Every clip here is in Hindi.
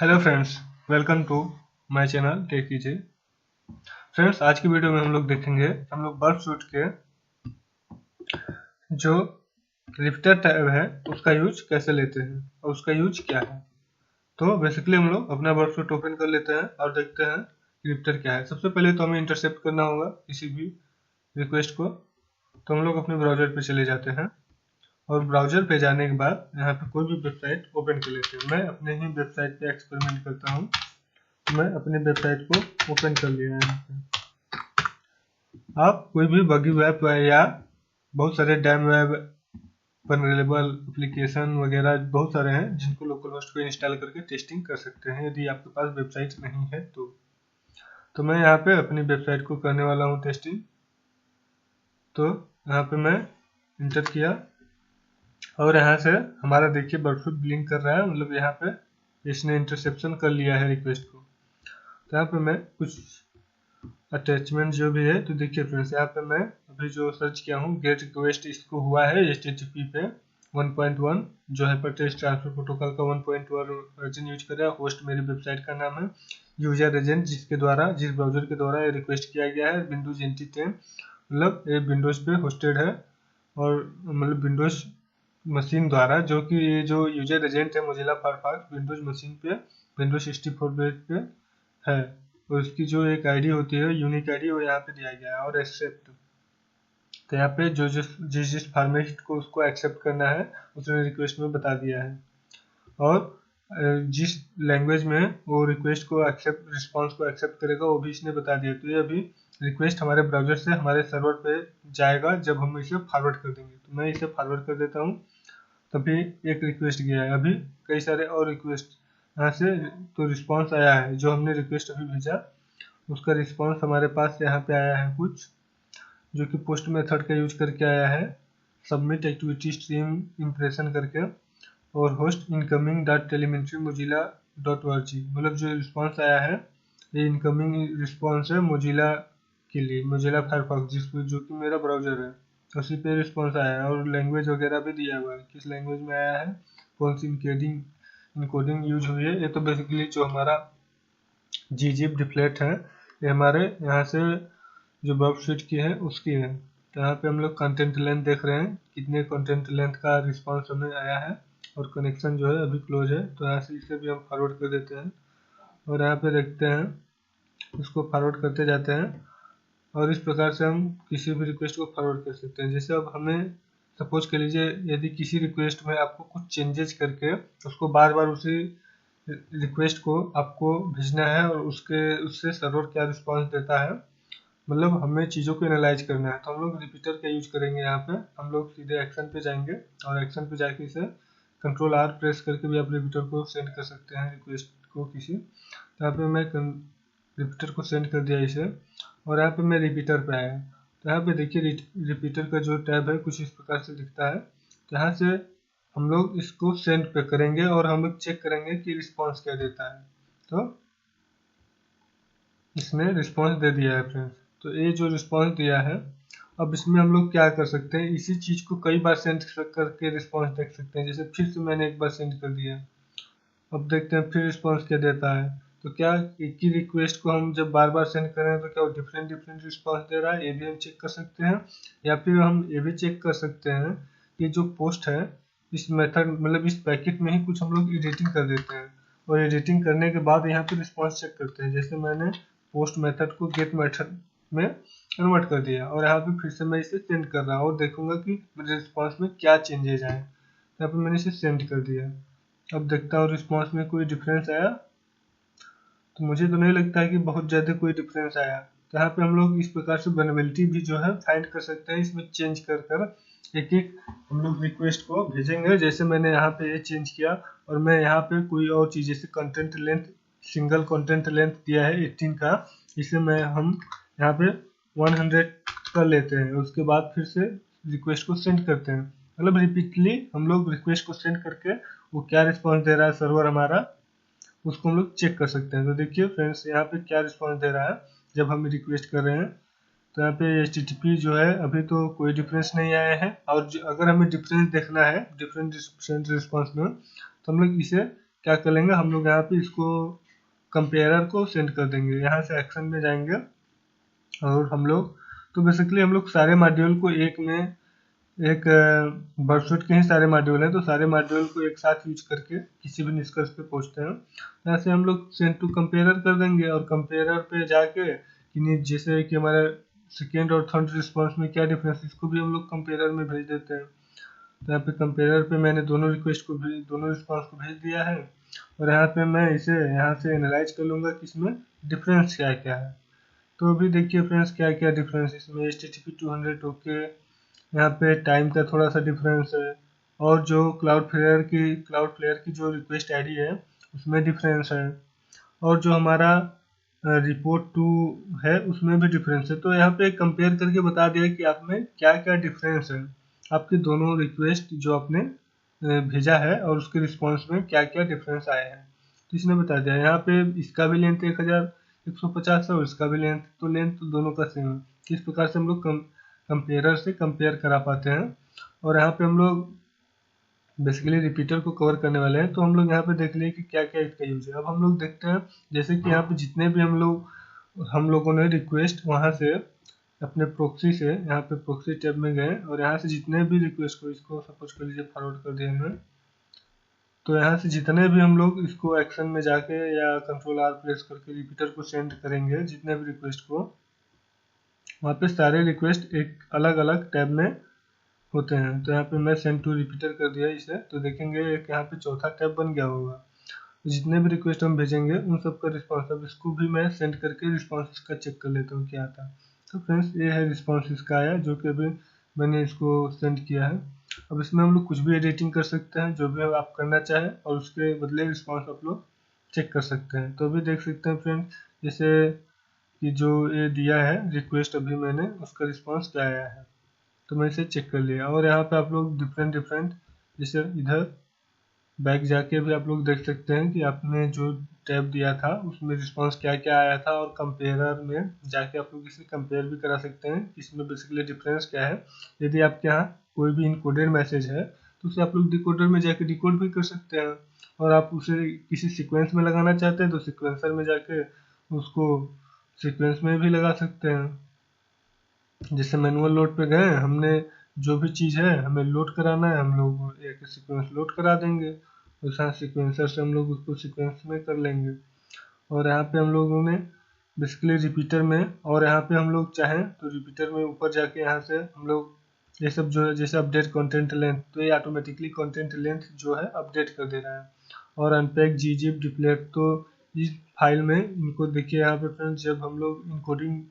Hello friends, welcome to my channel tech कीजिए। फ्रेंड्स, आज की वीडियो में हम लोग देखेंगे हम लोग बर्फ सूट के जो लिफ्टर टैब है उसका यूज कैसे लेते हैं और उसका यूज क्या है। तो बेसिकली हम लोग अपना बर्फ सूट ओपन कर लेते हैं और देखते हैं लिफ्टर क्या है। सबसे पहले तो हमें इंटरसेप्ट करना होगा किसी भी रिक्वेस्ट को। तो हम लोग अपने ब्राउजर पे चले जाते हैं और ब्राउजर पे जाने के बाद यहाँ पे कोई भी वेबसाइट ओपन कर लेते हैं। मैं अपने ही वेबसाइट पे एक्सपेरिमेंट करता हूँ। मैं अपने वेबसाइट को ओपन कर लिया है। आप कोई भी बगी वेब या बहुत सारे डैम वेब वनरेबल एप्लीकेशन वगैरह बहुत सारे हैं जिनको लोकल होस्ट पे इंस्टॉल करके टेस्टिंग कर सकते हैं यदि आपके पास वेबसाइट नहीं है तो मैं यहाँ पे अपनी वेबसाइट को करने वाला हूँ टेस्टिंग। तो यहाँ पे मैं इंटर किया और यहाँ से हमारा देखिए बर्फसूट ब्लिंक कर रहा है, मतलब यहाँ पे इसने इंटरसेप्शन कर लिया है रिक्वेस्ट को। तो यहाँ पे मैं कुछ अटैचमेंट जो भी है तो देखिए फ्रेंड्स, यहाँ पे मैं अभी जो सर्च किया हूँ गेट रिक्वेस्ट इसको हुआ है HTTP पे 1.1 जो है हाइपरटेक्स्ट ट्रांसफर प्रोटोकॉल का 1.1 वर्जन यूज कर रहा है। होस्ट मेरी वेबसाइट का नाम है। यूजर एजेंट जिस ब्राउजर के द्वारा ये रिक्वेस्ट किया गया है विंडोज NT 10, मतलब ये विंडोज पे होस्टेड है और मतलब विंडोज मशीन द्वारा, जो कि ये जो यूजर एजेंट है मोजिला फायरफॉक्स विंडोज मशीन पे विंडोज 64 बेस पे है। और उसकी जो एक आईडी होती है यूनिक आईडी वो यहाँ पे दिया गया है और एक्सेप्ट। तो यहाँ पे जो जिस फॉर्मेट को उसको एक्सेप्ट करना है उसने रिक्वेस्ट में बता दिया है और जिस लैंग्वेज में वो रिक्वेस्ट को एक्सेप्ट रिस्पांस को एक्सेप्ट करेगा वो भी इसने बता दिया। तो ये अभी रिक्वेस्ट हमारे ब्राउजर से हमारे सर्वर पे जाएगा जब हम इसे फॉरवर्ड कर देंगे। तो मैं इसे फॉरवर्ड कर देता हूँ। तभी एक रिक्वेस्ट गया है, अभी कई सारे और रिक्वेस्ट यहाँ से तो रिस्पांस आया है। जो हमने रिक्वेस्ट अभी भेजा उसका रिस्पांस हमारे पास यहाँ पे आया है कुछ, जो कि पोस्ट मेथड का यूज करके आया है सबमिट एक्टिविटी स्ट्रीम इम्प्रेशन करके और host incoming dot telemetry Mozilla dot org। मतलब जो रिस्पांस आया है ये इनकमिंग रिस्पांस है मोजिला के लिए, मोजिला फायरफॉक्स जिसको जो कि मेरा ब्राउजर है उसी पे रिस्पांस आया है। और लैंग्वेज वगैरह भी दिया हुआ है किस लैंग्वेज में आया है, कौन सी इनकोडिंग यूज हुई है। ये तो बेसिकली जो हमारा gzip डिफ्लेट है ये हमारे यहाँ से जो बर्फ शीट की है उसकी है। तो यहाँ पे हम लोग कंटेंट लेंथ देख रहे हैं कितने कंटेंट लेंथ का रिस्पांस हमें आया है और कनेक्शन जो है अभी क्लोज है। तो यहाँ से इसे भी हम फॉरवर्ड कर देते हैं और यहाँ पे देखते हैं इसको फॉरवर्ड करते जाते हैं और इस प्रकार से हम किसी भी रिक्वेस्ट को फॉरवर्ड कर सकते हैं। जैसे अब हमें सपोज कर लीजिए यदि किसी रिक्वेस्ट में आपको कुछ चेंजेस करके उसको बार बार उसी रिक्वेस्ट को आपको भेजना है और उससे सर्वर क्या रिस्पांस देता है, मतलब हमें चीज़ों को एनालाइज करना है। तो हम लोग रिपीटर का यूज करेंगे। यहाँ पे हम लोग सीधे एक्शन पे जाएंगे और एक्शन पे जाके इसे Ctrl+R प्रेस करके भी आप रिपीटर को सेंड कर सकते हैं रिक्वेस्ट को किसी। तो यहाँ पे मैं रिपीटर को सेंड कर दिया इसे और यहाँ पे मैं रिपीटर पे आया। तो यहाँ पे देखिए रिपीटर का जो टैब है कुछ इस प्रकार से दिखता है। तो यहाँ से हम लोग इसको सेंड पे करेंगे और हम लोग चेक करेंगे कि रिस्पॉन्स क्या देता है। तो इसने रिस्पॉन्स दे दिया है फ्रेंड्स। तो ये जो रिस्पॉन्स दिया है अब इसमें हम लोग क्या कर सकते हैं, इसी चीज़ को कई बार सेंड करके रिस्पॉन्स देख सकते हैं। जैसे फिर से मैंने एक बार सेंड कर दिया, अब देखते हैं फिर रिस्पॉन्स क्या देता है। तो क्या एक ही रिक्वेस्ट को हम जब बार बार सेंड कर रहे हैं तो क्या वो डिफरेंट रिस्पॉन्स दे रहा है, ये भी हम चेक कर सकते हैं। या फिर हम ये भी चेक कर सकते हैं कि जो पोस्ट है इस मेथड मतलब इस पैकेट में ही कुछ हम लोग एडिटिंग कर देते हैं और एडिटिंग करने के बाद यहाँ पे रिस्पॉन्स चेक करते हैं। जैसे मैंने पोस्ट मेथड को गेट मेथड में कन्वर्ट कर दिया और यहाँ पे फिर से मैं इसे सेंड कर रहा हूँ और देखूंगा कि मेरे रिस्पॉन्स में क्या चेंजेज आए। यहाँ पे मैंने इसे सेंड कर दिया, अब देखता हूँ रिस्पॉन्स में कोई डिफरेंस आया। तो मुझे तो नहीं लगता है कि बहुत ज़्यादा कोई डिफरेंस आया। तो यहाँ पे हम लोग इस प्रकार से वल्नरेबिलिटी भी जो है फाइंड कर सकते हैं इसमें चेंज कर कर एक एक हम लोग रिक्वेस्ट को भेजेंगे। जैसे मैंने यहाँ पे ये चेंज किया और मैं यहाँ पे कोई और चीज़ जैसे content length single content length दिया है 18 का, इसे मैं हम यहाँ पे 100 कर लेते हैं। उसके बाद फिर से रिक्वेस्ट को सेंड करते हैं, मतलब रिपीटली हम लोग रिक्वेस्ट को सेंड करके वो क्या रिस्पॉन्स दे रहा है सर्वर हमारा उसको हम लोग चेक कर सकते हैं। तो देखिए फ्रेंड्स यहाँ पे क्या रिस्पॉन्स दे रहा है जब हम रिक्वेस्ट कर रहे हैं। तो यहाँ पे HTTP जो है अभी तो कोई डिफरेंस नहीं आया है और अगर हमें डिफरेंस देखना है डिफरेंट रिस्पॉन्स में तो हम लोग इसे क्या कर लेंगे, हम लोग यहाँ पे इसको कंपेयरर को सेंड कर देंगे। यहाँ से एक्शन में जाएंगे और हम लोग तो बेसिकली हम लोग सारे मॉड्यूल को एक में एक बर्डसूट के ही सारे मॉड्यूल हैं, तो सारे मॉड्यूल को एक साथ यूज करके किसी भी निष्कर्ष पे पहुंचते हैं। तो ऐसे हम लोग सेंड टू कंपेयरर कर देंगे और कंपेयरर पे जाके कि जैसे कि हमारे सेकेंड और थर्ड रिस्पॉन्स में क्या डिफरेंस, इसको भी हम लोग कंपेयरर में भेज देते हैं। तो यहाँ पे कंपेयरर पे मैंने दोनों रिस्पॉन्स को भेज दिया है और यहाँ पे मैं इसे यहाँ से एनालाइज कर लूँगा कि इसमें डिफरेंस क्या क्या है। तो अभी देखिए फ्रेंड्स क्या क्या डिफरेंस इसमें HTTP 200 ओके, यहाँ पे टाइम का थोड़ा सा डिफरेंस है और जो क्लाउडफ्लेयर की जो रिक्वेस्ट आईडी है उसमें डिफरेंस है और जो हमारा रिपोर्ट टू है उसमें भी डिफरेंस है। तो यहाँ पे कंपेयर करके बता दिया कि आप में क्या क्या डिफरेंस है, आपकी दोनों रिक्वेस्ट जो आपने भेजा है और उसके रिस्पॉन्स में क्या क्या डिफरेंस आए हैं, तो इसने बता दिया। यहाँ पे इसका भी लेंथ 1150 है और इसका भी लेंथ, तो लेंथ तो दोनों का सेम है। इस प्रकार से हम लोग कंपेयरर से कंपेयर करा पाते हैं। और यहाँ पे हम लोग बेसिकली रिपीटर को कवर करने वाले हैं, तो हम लोग यहाँ पे देख लिए कि क्या क्या इसका यूज है। अब हम लोग देखते हैं जैसे कि यहाँ पे जितने भी हम लोगों ने रिक्वेस्ट वहाँ से अपने प्रोक्सी से यहाँ पे प्रोक्सी टैब में गए और यहाँ से जितने भी रिक्वेस्ट को, इसको सपोज कर लीजिए फॉरवर्ड कर दिया हमने, तो यहाँ से जितने भी हम लोग इसको एक्शन में जाके या कंट्रोल R प्रेस करके रिपीटर को सेंड करेंगे जितने भी रिक्वेस्ट को, वहाँ पे सारे रिक्वेस्ट एक अलग अलग टैब में होते हैं। तो यहाँ पे मैं सेंड टू रिपीटर कर दिया इसे, तो देखेंगे एक यहाँ पे चौथा टैब बन गया होगा। तो जितने भी रिक्वेस्ट हम भेजेंगे उन सब का रिस्पॉन्स, अब इसको भी मैं सेंड करके रिस्पॉन्स इसका चेक कर लेता हूँ क्या आता है। तो फ्रेंड्स ये है रिस्पॉन्स इसका आया जो कि अभी मैंने इसको सेंड किया है। अब इसमें हम लोग कुछ भी एडिटिंग कर सकते हैं जो भी आप करना चाहें और उसके बदले रिस्पॉन्स आप लोग चेक कर सकते हैं। तो अभी देख सकते हैं फ्रेंड्स जैसे कि जो ये दिया है रिक्वेस्ट अभी मैंने, उसका रिस्पॉन्स क्या आया है, तो मैं इसे चेक कर लिया। और यहाँ पे आप लोग डिफरेंट जैसे इधर बैक जाके भी आप लोग देख सकते हैं कि आपने जो टैब दिया था उसमें रिस्पांस क्या क्या आया था और कंपेयरर में जाके आप लोग इसे कंपेयर भी करा सकते हैं इसमें बेसिकली डिफरेंस क्या है। यदि आपके यहाँ कोई भी इनकोडेड मैसेज है तो उसे आप लोग डिकोडर में जाके डिकोड भी कर सकते हैं, और आप उसे किसी सीक्वेंस में लगाना चाहते हैं तो सीक्वेंसर में जाके उसको सीक्वेंस में भी लगा सकते हैं। जैसे मैनुअल लोड पे गए, हमने जो भी चीज़ है हमें लोड कराना है, हम लोग एक सीक्वेंस लोड करा देंगे, वैसा सीक्वेंसर से हम लोग उसको सीक्वेंस में कर लेंगे। और यहाँ पे हम लोगों ने बेसिकली रिपीटर में, और यहाँ पे हम लोग चाहें तो रिपीटर में ऊपर जाके यहाँ से हम लोग ये सब जो है जैसे अपडेट कंटेंट लेंथ, तो ये ऑटोमेटिकली कंटेंट लेंथ जो है अपडेट कर दे रहा है। और अनपैक gzip डिप्लेट, तो इस फाइल में इनको देखिए यहाँ पे फ्रेंड्स, जब हम लोग इनकोडिंग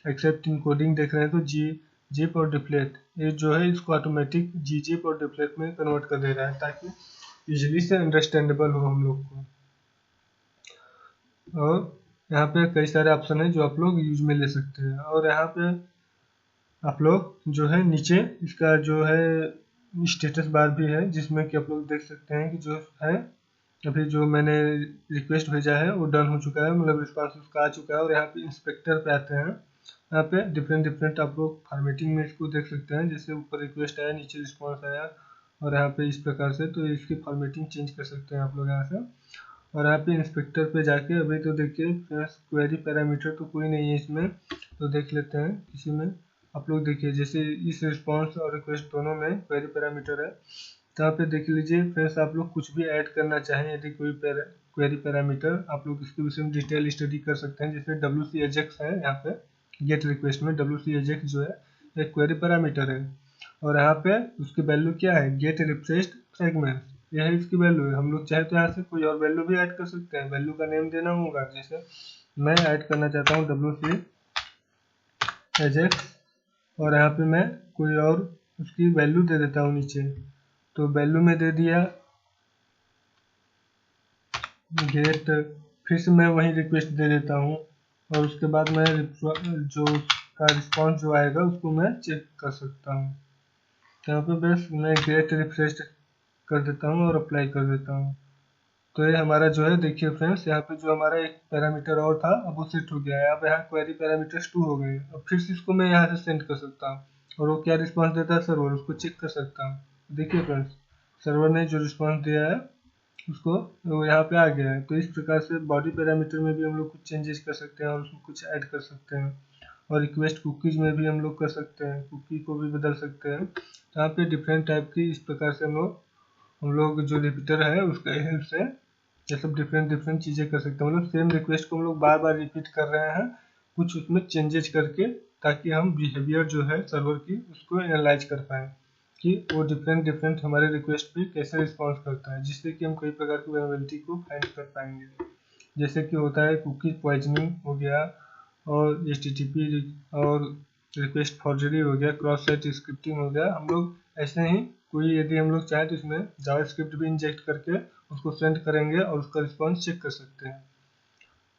एक्सेप्ट इनकोडिंग देख रहे हैं तो gzip और डिप्लेट ये जो है इसको ऑटोमेटिक gzip और डिप्लेट में कन्वर्ट कर दे रहा है ताकि इजीली से अंडरस्टैंडेबल हो हम लोग को। और यहाँ पे कई सारे ऑप्शन है जो आप लोग यूज में ले सकते हैं। और यहाँ पे आप लोग जो है नीचे इसका जो है स्टेटस बार भी है जिसमें कि आप लोग देख सकते हैं कि जो है अभी जो मैंने रिक्वेस्ट भेजा है वो डन हो चुका है, मतलब रिस्पांस उसका आ चुका है। और यहाँ पे इंस्पेक्टर पे आते हैं, यहाँ पे डिफरेंट आप लोग फॉर्मेटिंग में इसको देख सकते हैं, जैसे ऊपर रिक्वेस्ट आया नीचे रिस्पॉन्स आया और यहाँ पे इस प्रकार से, तो इसकी फॉर्मेटिंग चेंज कर सकते हैं आप लोग यहाँ से। और यहाँ पे इंस्पेक्टर पे जाके अभी तो देखिए क्वेरी पैरामीटर तो कोई नहीं है इसमें, तो देख लेते हैं इसी में। आप लोग देखिए जैसे इस रिस्पॉन्स और रिक्वेस्ट दोनों में क्वेरी पैरामीटर है, तो यहाँ पे देख लीजिए फ्रेंड्स आप लोग कुछ भी ऐड करना चाहें यदि कोई क्वेरी पैरामीटर, आप लोग इसके विषय में डिटेल स्टडी कर सकते हैं। जैसे WCAJAX है यहाँ पे गेट रिक्वेस्ट में, WCAJAX जो है एक क्वेरी पैरामीटर है और यहाँ पे उसकी वैल्यू क्या है, गेट रिफ्रेश्ड फ्रेगमेंट, यह है इसकी वैल्यू है। हम लोग चाहे तो यहाँ से कोई और वैल्यू भी ऐड कर सकते हैं, वैल्यू का नेम देना होगा। जैसे मैं ऐड करना चाहता हूँ WCAJAX और यहाँ पे मैं कोई और उसकी वैल्यू दे देता हूँ नीचे, तो वैल्यू में दे दिया गेट, फिर से मैं वही रिक्वेस्ट दे देता हूँ और उसके बाद मैं जो का रिस्पॉन्स जो आएगा उसको मैं चेक कर सकता हूँ। तो यहाँ पे बस मैं गेट रिफ्रेश कर देता हूँ और अप्लाई कर देता हूँ। तो ये हमारा जो है देखिए फ्रेंड्स यहाँ पे जो हमारा एक पैरामीटर और था अब वो सेट हो गया है। अब यहाँ क्वेरी पैरामीटर्स 2 हो गए, अब फिर से इसको मैं यहाँ से सेंड कर सकता हूँ और वो क्या रिस्पॉन्स देता है सर्वर, उसको चेक कर सकता हूँ। देखिए फ्रेंड्स सर्वर ने जो रिस्पॉन्स दिया है उसको वो यहाँ पे आ गया है। तो इस प्रकार से बॉडी पैरामीटर में भी हम लोग कुछ चेंजेस कर सकते हैं और उसमें कुछ ऐड कर सकते हैं। और रिक्वेस्ट कुकीज़ में भी हम लोग कर सकते हैं, कुकी को भी बदल सकते हैं। तो यहाँ पे डिफरेंट टाइप की इस प्रकार से हम लोग जो रिपीटर है उसके हेल्प से ये सब डिफरेंट चीज़ें कर सकते हैं। मतलब सेम रिक्वेस्ट को हम लोग बार बार रिपीट कर रहे हैं, कुछ उसमें चेंजेस करके, ताकि हम बिहेवियर जो है सर्वर की उसको एनालाइज कर पाएँ कि वो डिफरेंट हमारे रिक्वेस्ट पे कैसे रिस्पॉन्स करता है, जिससे कि हम कई प्रकार की वेरिएबिलिटी को फाइंड कर पाएंगे। जैसे कि होता है कुकी पॉइजनिंग हो गया, और HTTP और रिक्वेस्ट फॉर्जरी हो गया, क्रॉस साइट स्क्रिप्टिंग हो गया। हम लोग ऐसे ही कोई यदि हम लोग चाहें तो इसमें जावास्क्रिप्ट भी इंजेक्ट करके उसको सेंड करेंगे और उसका रिस्पॉन्स चेक कर सकते हैं।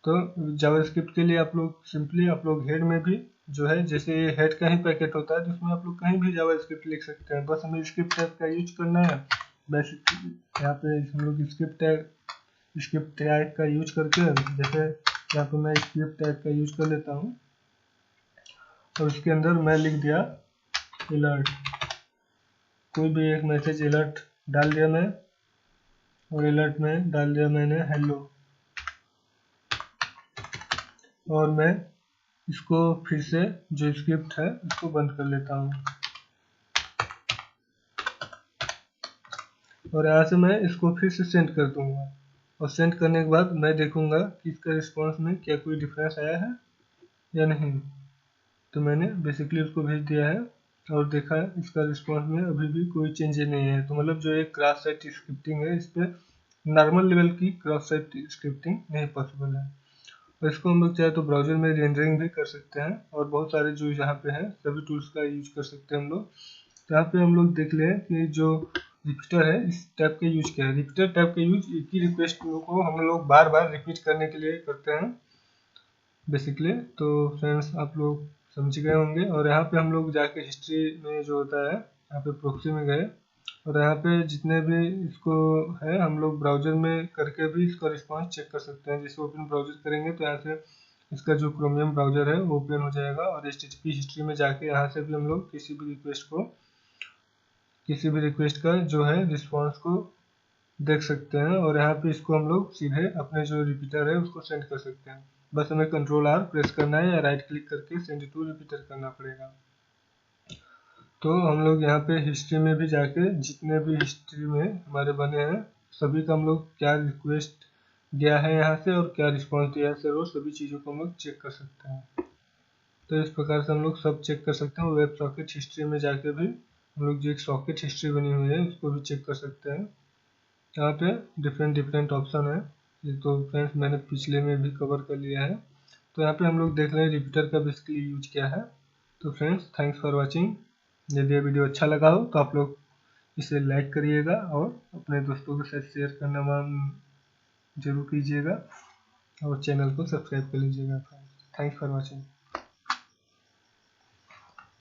तो जावास्क्रिप्ट के लिए आप लोग सिंपली आप लोग हेड में भी जो है, जैसे ये हेड का ही पैकेट होता है, तो उसमें आप लोग कहीं भी जावास्क्रिप्ट लिख सकते हैं। बस हमें स्क्रिप्ट टैग का यूज करना है। बेसिक यहाँ पे हम लोग स्क्रिप्ट टैग का यूज करके, जैसे यहाँ पे मैं स्क्रिप्ट टैग का यूज कर लेता हूँ और उसके अंदर मैं लिख दिया अलर्ट। कोई भी एक मैसेज अलर्ट डाल दिया मैं, और अलर्ट में डाल दिया मैंने हेलो। और मैं इसको फिर से जो स्क्रिप्ट है उसको बंद कर लेता हूँ, और यहाँ से मैं इसको फिर से सेंड कर दूंगा। और सेंड करने के बाद मैं देखूंगा कि इसका रिस्पॉन्स में क्या कोई डिफरेंस आया है या नहीं। तो मैंने बेसिकली उसको भेज दिया है और देखा इसका रिस्पॉन्स में अभी भी कोई चेंजेस नहीं है। तो मतलब जो एक क्रॉस साइट स्क्रिप्टिंग है, इस पर नॉर्मल लेवल की क्रॉस साइट स्क्रिप्टिंग नहीं पॉसिबल है। और इसको हम लोग चाहे तो ब्राउजर में रेंडरिंग भी कर सकते हैं, और बहुत सारे जो यहाँ पे हैं सभी टूल्स का यूज कर सकते हैं हम लोग। तो यहाँ पे हम लोग देख लें कि जो रिपीटर है इस टैब के यूज क्या है। रिपीटर टैब का यूज एक ही रिक्वेस्ट को हम लोग बार बार रिपीट करने के लिए करते हैं बेसिकली। तो फ्रेंड्स आप लोग समझ गए होंगे। और यहाँ पे हम लोग जाके हिस्ट्री में जो होता है, यहाँ पे प्रोक्सी में गए, और यहाँ पे जितने भी इसको है हम लोग ब्राउजर में करके भी इसका रिस्पॉन्स चेक कर सकते हैं। जैसे ओपन ब्राउजर करेंगे तो यहाँ से इसका जो क्रोमियम ब्राउजर है वो ओपन हो जाएगा, और HTTP हिस्ट्री में जाके यहाँ से भी हम लोग किसी भी रिक्वेस्ट का जो है रिस्पॉन्स को देख सकते हैं। और यहाँ पे इसको हम लोग सीधे अपने जो रिपीटर है उसको सेंड कर सकते हैं। बस हमें Ctrl+R प्रेस करना है या राइट क्लिक करके सेंड टू रिपीटर करना पड़ेगा। तो हम लोग यहाँ पे हिस्ट्री में भी जाके जितने भी हिस्ट्री में हमारे बने हैं सभी का हम लोग क्या रिक्वेस्ट गया है यहाँ से और क्या रिस्पॉन्स दिया है सर, वो सभी चीज़ों को हम लोग चेक कर सकते हैं। तो इस प्रकार से हम लोग सब चेक कर सकते हैं। वेब सॉकेट हिस्ट्री में जाके भी हम लोग जो एक सॉकेट हिस्ट्री बनी हुई है उसको भी चेक कर सकते हैं। यहाँ पे डिफरेंट ऑप्शन है, ये तो फ्रेंड्स मैंने पिछले में भी कवर कर लिया है। तो यहाँ पे हम लोग देख रहे हैं रिपीटर का बेसिकली यूज क्या है। तो फ्रेंड्स थैंक्स फॉर वाचिंग। यदि ये वीडियो अच्छा लगा हो तो आप लोग इसे लाइक करिएगा और अपने दोस्तों के साथ शेयर करना जरूर कीजिएगा, और चैनल को सब्सक्राइब कर लीजिएगा। Thanks for watching.